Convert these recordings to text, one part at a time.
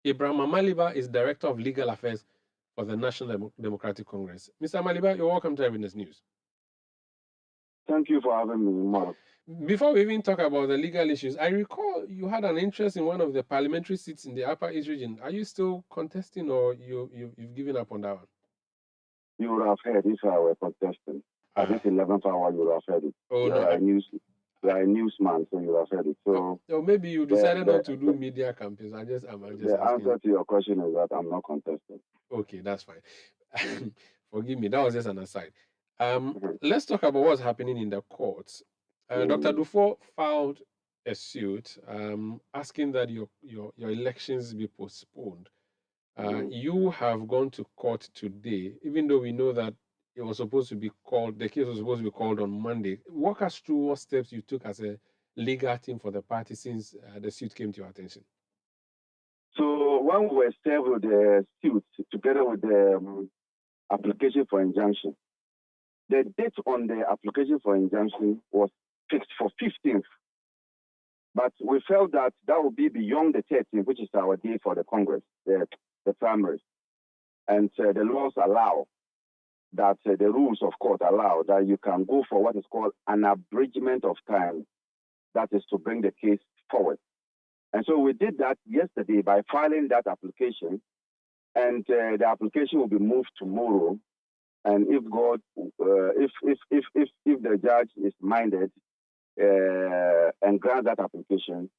Ibrahim Amaliba is Director of Legal Affairs for the National Democratic Congress. Mr. Amaliba, you're welcome to Eyewitness News. Thank you for having me, Mark. Before we even talk about the legal issues, I recall you had an interest in one of the parliamentary seats in the Upper East region. Are you still contesting, or you've given up on that one? You would have heard if I were contesting. At this 11th hour, you would have heard it. Oh, you no. are a newsman, so you would have heard it. So maybe you decided not to do media campaigns. I'm just the asking. answer to your question is that I'm not contesting. Okay, that's fine. Forgive me. That was just an aside. Let's talk about what's happening in the courts. Dr. Duffuor filed a suit asking that your elections be postponed. You have gone to court today, even though we know that it was supposed to be called, the case was supposed to be called on Monday. Walk us through what steps you took as a legal team for the party since the suit came to your attention. So when we were served with the suit together with the application for injunction, the date on the application for injunction was fixed for 15th. But we felt that would be beyond the 13th, which is our day for the Congress, the primaries. And the laws allow that, the rules of court allow that you can go for what is called an abridgment of time. That is to bring the case forward. And so we did that yesterday by filing that application. And the application will be moved tomorrow. And if the judge is minded and grant that application,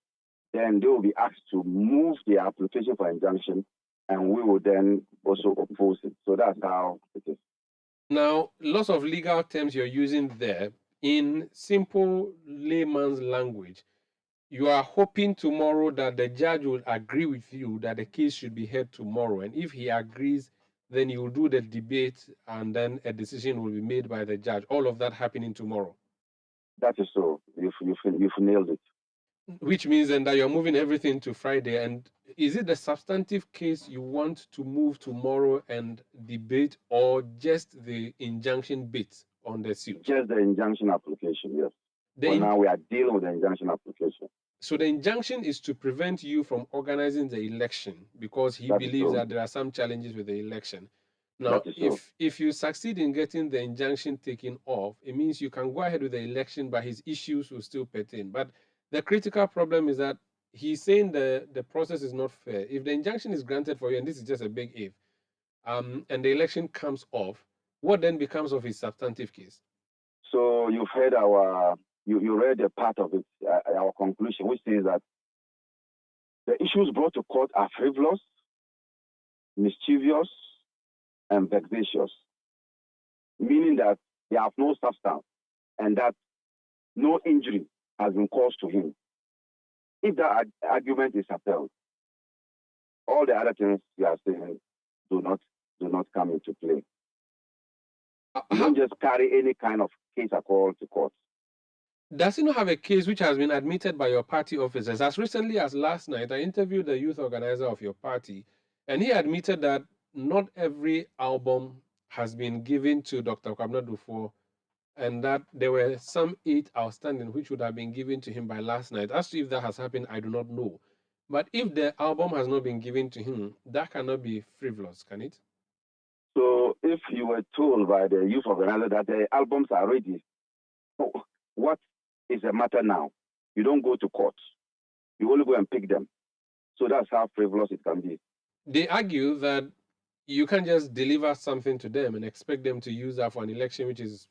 then they will be asked to move the application for injunction, and we will then also oppose it. So that's how it is. Now, lots of legal terms you're using there, in simple layman's language, you are hoping tomorrow that the judge will agree with you that the case should be heard tomorrow. And if he agrees, then you will do the debate and then a decision will be made by the judge. All of that happening tomorrow. That is so. You've nailed it. Which means then that you're moving everything to Friday. And is it the substantive case you want to move tomorrow and debate, or just the injunction bit on the suit? Just the injunction application, yes. Now we are dealing with the injunction application. So the injunction is to prevent you from organizing the election because he believes that there are some challenges with the election. Now, if you succeed in getting the injunction taken off, it means you can go ahead with the election, but his issues will still pertain. But the critical problem is that he's saying the process is not fair. If the injunction is granted for you, and this is just a big if, and the election comes off, what then becomes of his substantive case? So you've heard you read a part of it, our conclusion, which says that the issues brought to court are frivolous, mischievous, and vexatious, meaning that they have no substance and that no injury has been caused to him. If that argument is upheld, all the other things you are saying do not come into play. You don't just carry any kind of case at all to court. Does he not have a case which has been admitted by your party officers? As recently as last night, I interviewed the youth organizer of your party, and he admitted that not every album has been given to Dr. Kwabena Duffuor, and that there were some 8 outstanding which would have been given to him by last night. As to if that has happened, I do not know. But if the album has not been given to him, that cannot be frivolous, can it? So if you were told by the youth organizer that the albums are ready, what is the matter now? You don't go to court. You only go and pick them. So that's how frivolous it can be. They argue that you can't just deliver something to them and expect them to use that for an election, which is,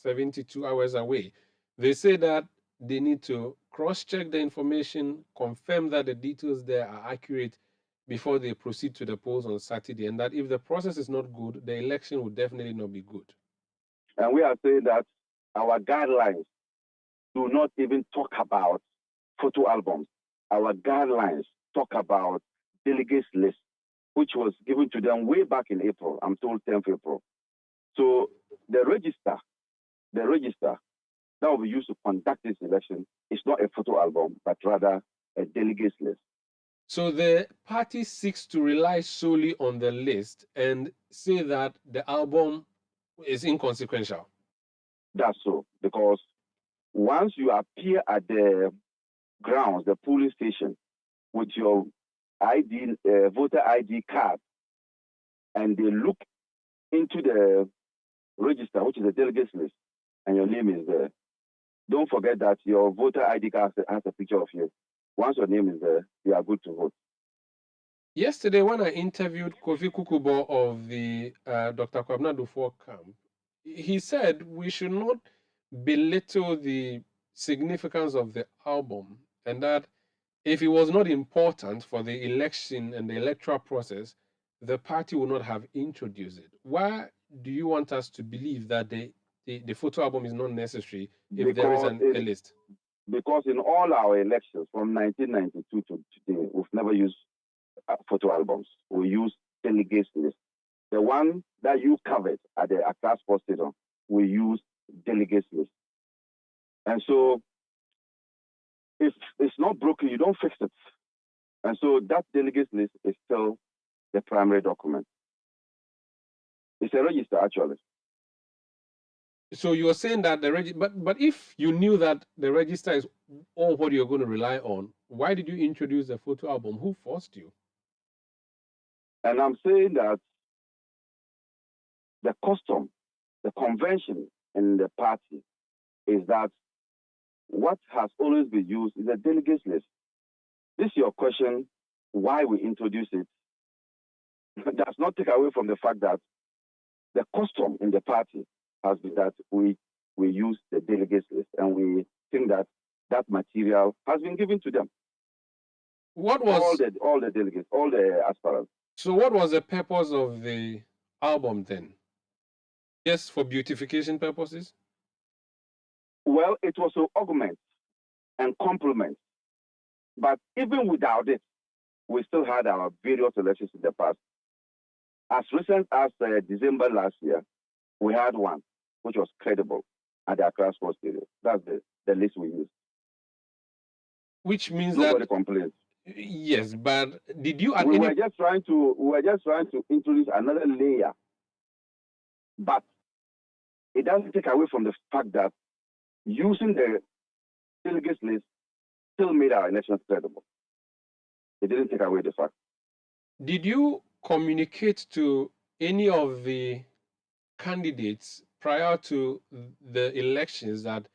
72 hours away. They say that they need to cross-check the information, confirm that the details there are accurate before they proceed to the polls on Saturday, and that if the process is not good, the election will definitely not be good. And we are saying that our guidelines do not even talk about photo albums. Our guidelines talk about delegates list, which was given to them way back in April, I'm told 10th April. So the register that will be used to conduct this election is not a photo album, but rather a delegates list. So the party seeks to rely solely on the list and say that the album is inconsequential. That's so, because once you appear at the grounds, the polling station, with your ID, voter ID card, and they look into the register, which is a delegates list, and your name is there, don't forget that your voter ID card has a picture of you. Once your name is there, you are good to vote. Yesterday, when I interviewed Kofi Kukubo of the Dr. Kwabena Duffuor camp, he said we should not belittle the significance of the album, and that if it was not important for the election and the electoral process, the party would not have introduced it. Why do you want us to believe that the photo album is not necessary if there is a list? Because in all our elections from 1992 to today, we've never used photo albums. We use delegates list. The one that you covered at the Accra Sports Stadium, we use delegates list. And so if it's not broken, you don't fix it. And so that delegates list is still the primary document. It's a register, actually. So you're saying that the register, but if you knew that the register is all what you're going to rely on, why did you introduce the photo album? Who forced you? And I'm saying that the custom, the convention in the party is that what has always been used is a delegates list. This is your question, why we introduce it. Does not take away from the fact that the custom in the party has been that we use the delegates list, and we think that that material has been given to them. What was all the delegates, all the aspirants? So what was the purpose of the album then? Just for beautification purposes? Well, it was to augment and complement. But even without it, we still had our various elections in the past. As recent as December last year, we had one, which was credible at the Accra Sports Stadium. That's the list we used. Which means nobody complains. Yes, but did you? We were just trying to introduce another layer, but it doesn't take away from the fact that using the delegates list still made our elections credible. It didn't take away the fact. Did you communicate to any of the candidates prior to the elections that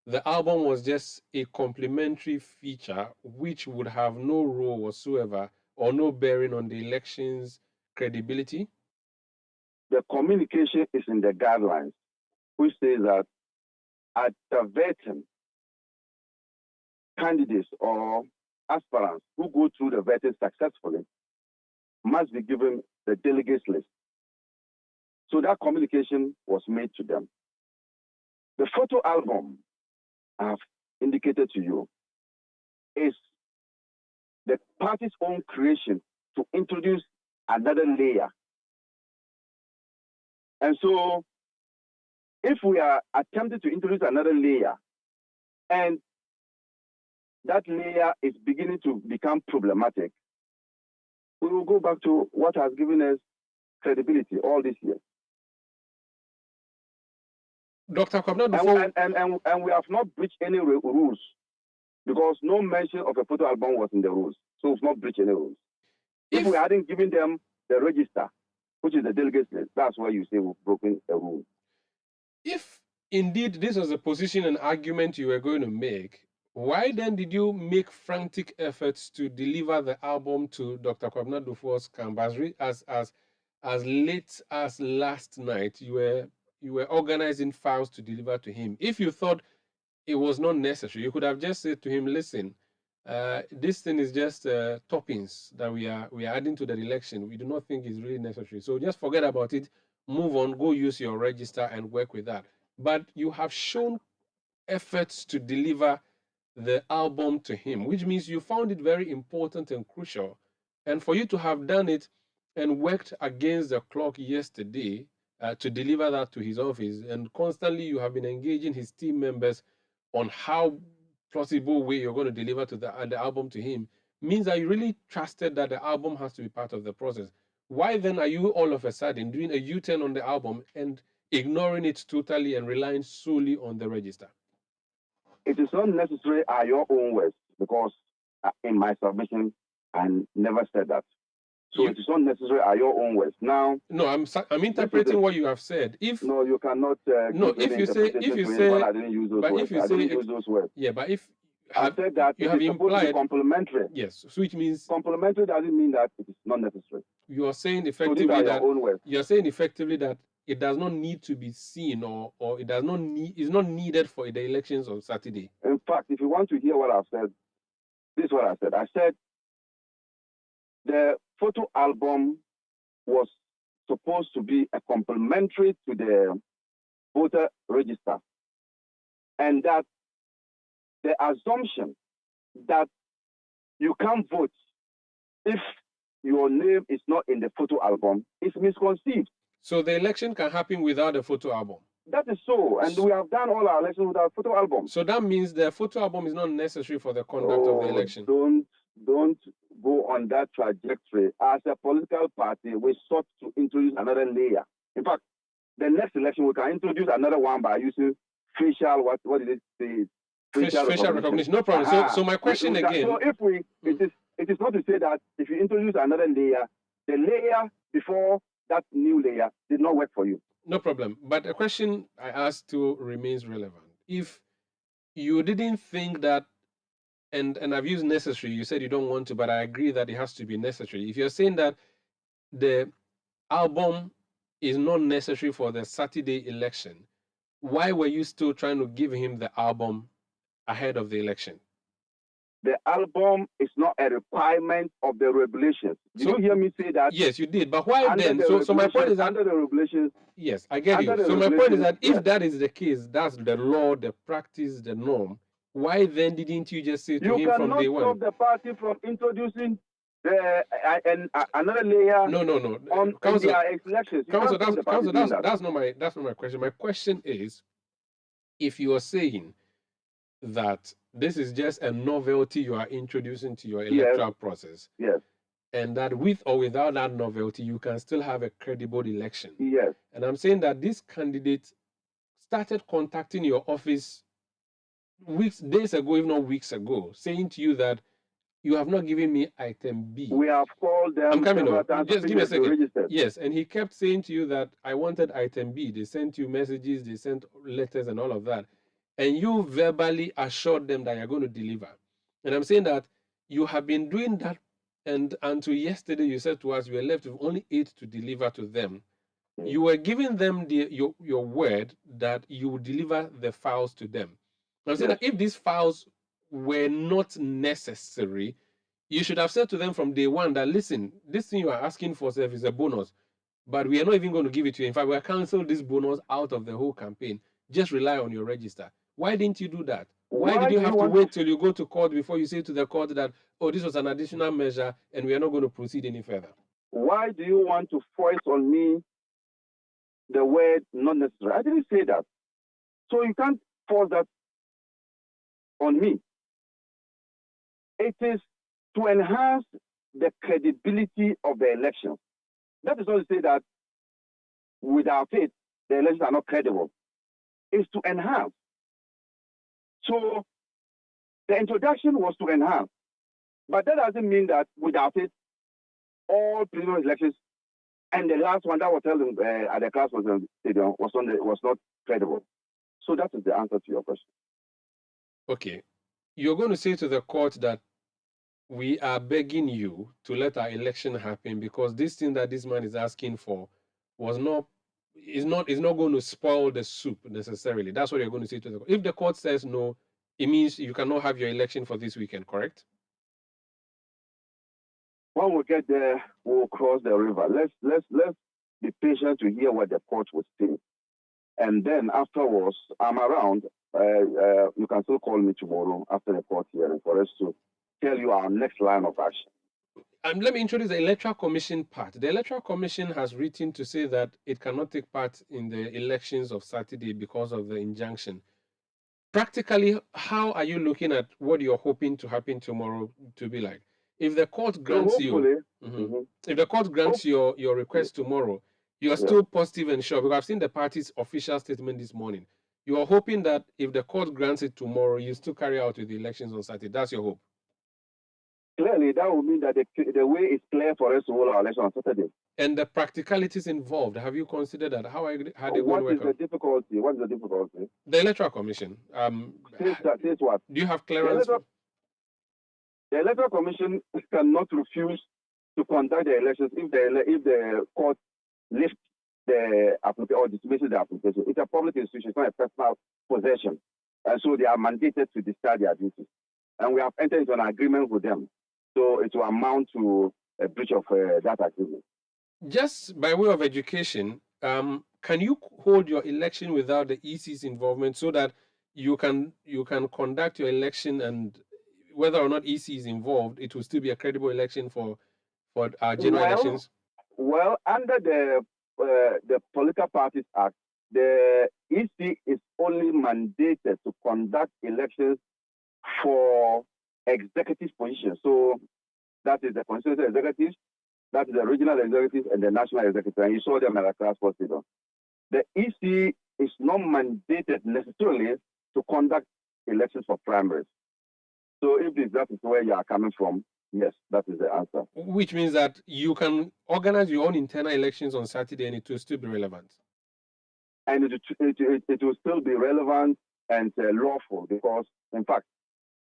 the album was just a complementary feature which would have no role whatsoever or no bearing on the election's credibility? The communication is in the guidelines, which says that at the vetting, candidates or aspirants who go through the vetting successfully must be given the delegates list. So that communication was made to them. The photo album I have indicated to you is the party's own creation to introduce another layer. And so if we are attempting to introduce another layer and that layer is beginning to become problematic, we will go back to what has given us credibility all these years. Dr. Kwabena Duffuor, and we have not breached any rules because no mention of a photo album was in the rules. So we've not breached any rules. If we hadn't given them the register, which is the delegates list, that's why you say we've broken a rule. If indeed this was a position and argument you were going to make, why then did you make frantic efforts to deliver the album to Dr. Kwabena Duffuor's camp as late as last night? You were organizing files to deliver to him. If you thought it was not necessary, you could have just said to him, listen, this thing is just toppings that we are adding to the election. We do not think it's really necessary. So just forget about it, move on, go use your register and work with that. But you have shown efforts to deliver the album to him, which means you found it very important and crucial. And for you to have done it and worked against the clock yesterday to deliver that to his office, and constantly you have been engaging his team members on how plausible way you're going to deliver to the album to him, means that you really trusted that the album has to be part of the process. Why then are you all of a sudden doing a U-turn on the album and ignoring it totally and relying solely on the register? It is not necessary are your own words, because in my submission, I never said that. So it is not necessary at your own words. Now, no, I'm interpreting what you have said. No, you cannot. No, if you say, I didn't use those words. I didn't use those words. Yeah, but if I said that you it have is supposed to be implied complementary. Yes, so which means complementary doesn't mean that it is not necessary. You are saying effectively that it does not need to be seen, or it does not need is not needed for the elections on Saturday. In fact, if you want to hear what I've said, this is what I said. I said the photo album was supposed to be a complementary to the voter register, and that the assumption that you can't vote if your name is not in the photo album is misconceived. So the election can happen without a photo album? That is so, and we have done all our elections without photo album. So that means the photo album is not necessary for the conduct of the election? Don't go on that trajectory. As a political party, we sought to introduce another layer. In fact, the next election, we can introduce another one by using facial, what did it say? Facial recognition. No problem. So my question again. So if it is not to say that if you introduce another layer, the layer before that new layer did not work for you. No problem. But the question I asked still remains relevant. If you didn't think that, and I've used necessary, you said you don't want to, but I agree that it has to be necessary. If you're saying that the album is not necessary for the Saturday election, why were you still trying to give him the album ahead of the election? The album is not a requirement of the regulations. Did you hear me say that? Yes, you did. But why then? So my point is that under the regulations. Yes, I get you. So my point is that if that is the case, that's the law, the practice, the norm. Why then didn't you just say to him from day one? You cannot stop the party from introducing another layer. No. On their elections. Council, that's not my question. My question is, if you are saying that this is just a novelty you are introducing to your electoral process. Yes. And that with or without that novelty, you can still have a credible election. Yes. And I'm saying that this candidate started contacting your office days ago, if not weeks ago, saying to you that you have not given me item B. We have called them. I'm coming up. Just give me a second. Yes, and he kept saying to you that I wanted item B. They sent you messages, they sent letters and all of that. And you verbally assured them that you're going to deliver. And I'm saying that you have been doing that, and until yesterday you said to us you were left with only 8 to deliver to them. You were giving them your word that you would deliver the files to them. I'm saying that if these files were not necessary, you should have said to them from day one that, listen, this thing you are asking for is a bonus, but we are not even going to give it to you. In fact, we are canceling this bonus out of the whole campaign. Just rely on your register. Why didn't you do that? Why did you have to wait till you go to court before you say to the court that, oh, this was an additional measure and we are not going to proceed any further? Why do you want to force on me the word not necessary? I didn't say that. So you can't force that on me. It is to enhance the credibility of the election. That is not to say that without it, the elections are not credible. It's to enhance. So the introduction was to enhance. But that doesn't mean that without it, all previous elections and the last one that was held at the Class Stadium was not credible. So that is the answer to your question. Okay. You're going to say to the court that we are begging you to let our election happen because this thing that this man is asking for is not going to spoil the soup necessarily. That's what you're going to say to the court. If the court says no, it means you cannot have your election for this weekend, correct? When we get there, we'll cross the river. Let's be patient to hear what the court will say. And then afterwards, I'm around. You can still call me tomorrow after the court hearing for us to tell you our next line of action. Let me introduce the Electoral Commission part. The Electoral Commission has written to say that it cannot take part in the elections of Saturday because of the injunction. Practically, how are you looking at what you're hoping to happen tomorrow to be like? If the court grants if the court grants your request tomorrow, you are still positive and sure, because I've seen the party's official statement this morning. You are hoping that if the court grants it tomorrow, you still carry out with the elections on Saturday. That's your hope. clearly that would mean that the way is clear for us to hold our election on Saturday. And the practicalities involved, have you considered that? How are they going to work What is the difficulty? What is the difficulty? The Electoral Commission. Says what? Do you have clearance? The Electoral Commission cannot refuse to conduct the elections if the court lifts the application or dismisses the application. It's a public institution, it's not a personal possession. And so they are mandated to discharge their duties. And we have entered into an agreement with them. So it will amount to a breach of that agreement. Just by way of education, can you hold your election without the EC's involvement so that you can conduct your election, and whether or not EC is involved, it will still be a credible election for our general elections? Well, under the Political Parties Act, the EC is only mandated to conduct elections for executive positions. So that is the constitutional executives, that is the regional executives, and the national executive. And you saw them at the class hospital. The EC is not mandated necessarily to conduct elections for primaries. So if that is where you are coming from, yes, that is the answer. Which means that you can organize your own internal elections on Saturday and it will still be relevant. And it will still be relevant and lawful because, in fact,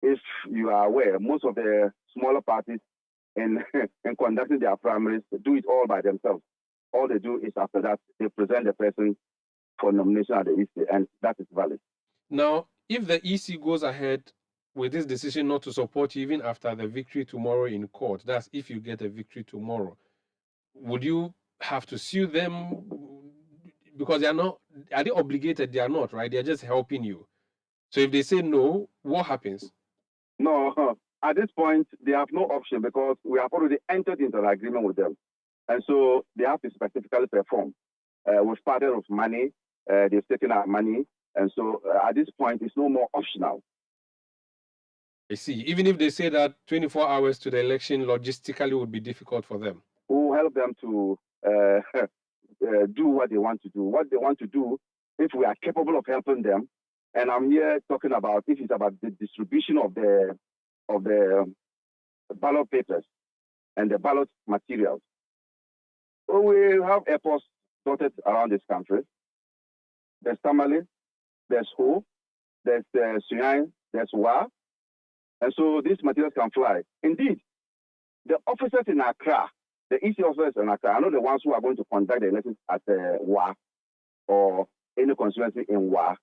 if you are aware, most of the smaller parties in conducting their primaries do it all by themselves. All they do is after that, they present the person for nomination at the EC, and that is valid. Now, if the EC goes ahead with this decision not to support you even after the victory tomorrow in court, that's if you get a victory tomorrow, would you have to sue them? Because they are not, are they obligated? They are not, right? They're just helping you. So if they say no, what happens? No, at this point, they have no option because we have already entered into an agreement with them. And so they have to specifically perform. We've started with money, they've taken our money. And so at this point, it's no more optional. I see. Even if they say that 24 hours to the election logistically would be difficult for them. We'll help them to do what they want to do. What they want to do, if we are capable of helping them, and I'm here talking about if it's about the distribution of the ballot papers and the ballot materials. So we have airports dotted around this country. There's Tamale, there's Ho, there's Suyan, there's Wa. And so these materials can fly. Indeed, the officers in Accra, the EC officers in Accra, are not the ones who are going to conduct the elections at Wa or any constituency in Wa.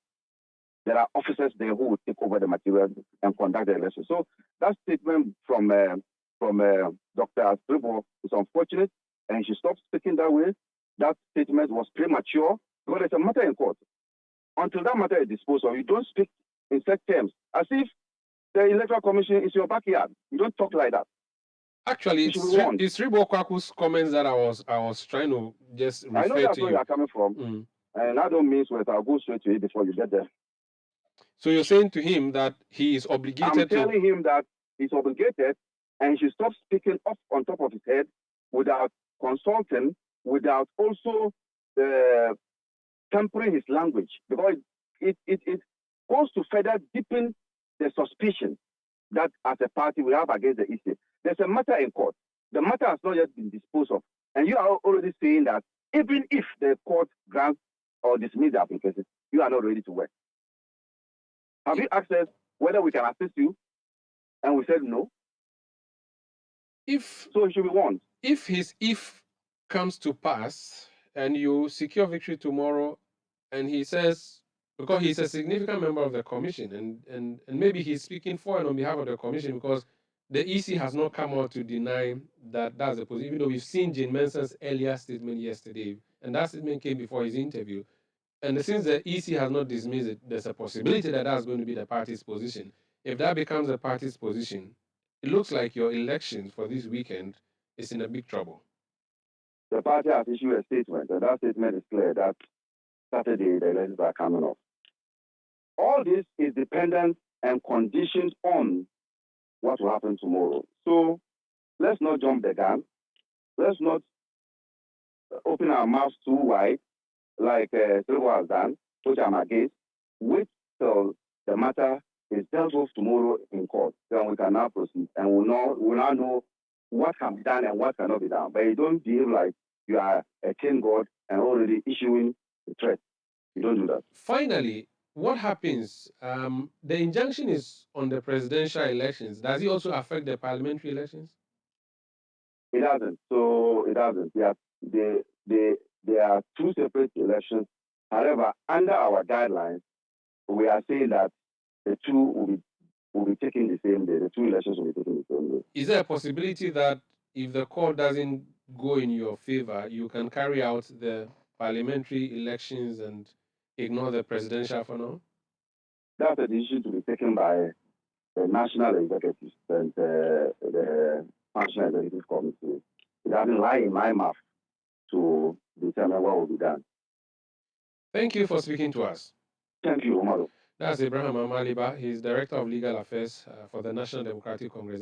There are officers there who will take over the materials and conduct the elections. So that statement from Dr. Duffuor is unfortunate, and she stopped speaking that way. That statement was premature because it's a matter in court. Until that matter is disposed of, you don't speak in such terms as if the Electoral Commission is your backyard. You don't talk like that. Actually, it's Ribo Kwaku's comments that I was trying to just refer to. I know that's where you are coming from, and I don't mean sweat. I'll go straight to it before you get there. So you're saying to him that he is obligated I'm telling him that he's obligated, and he should stop speaking up on top of his head without consulting, without also tempering his language, because it goes to further deepen the suspicion that as a party we have against the EC. There's a matter in court. The matter has not yet been disposed of. And you are already saying that even if the court grants or dismisses the application, you are not ready to work. Have you asked us whether we can assist you? And we said no. So it should be warned. If his if comes to pass and you secure victory tomorrow, and he says, because he's a significant member of the commission, and maybe he's speaking for and on behalf of the commission, because the EC has not come out to deny that that's the position, even though we've seen Jane Mensah's earlier statement yesterday, and that statement came before his interview. And since the EC has not dismissed it, there's a possibility that that's going to be the party's position. If that becomes the party's position, it looks like your election for this weekend is in a big trouble. The party has issued a statement, and that statement is clear that Saturday the elections are coming up. All this is dependent and conditioned on what will happen tomorrow. So let's not jump the gun. Let's not open our mouths too wide, like Silva has done, which I'm against. Wait till the matter is dealt with tomorrow in court. Then we can now proceed, and we'll now know what can be done and what cannot be done. But you don't behave like you are a king god and already issuing the threat. You don't do that. Finally, what happens? The injunction is on the presidential elections. Does it also affect the parliamentary elections? It doesn't. So it doesn't. There are two separate elections. However, under our guidelines, we are saying that the two will be taken the same day. The two elections will be taken the same day. Is there a possibility that if the court doesn't go in your favor, you can carry out the parliamentary elections and ignore the presidential for now? That's a decision to be taken by the national executives and the national executive committee. It doesn't lie in my mouth to determine what will be done. Thank you for speaking to us. Thank you, Omaro. That's Abraham Amaliba. He's Director of Legal Affairs for the National Democratic Congress.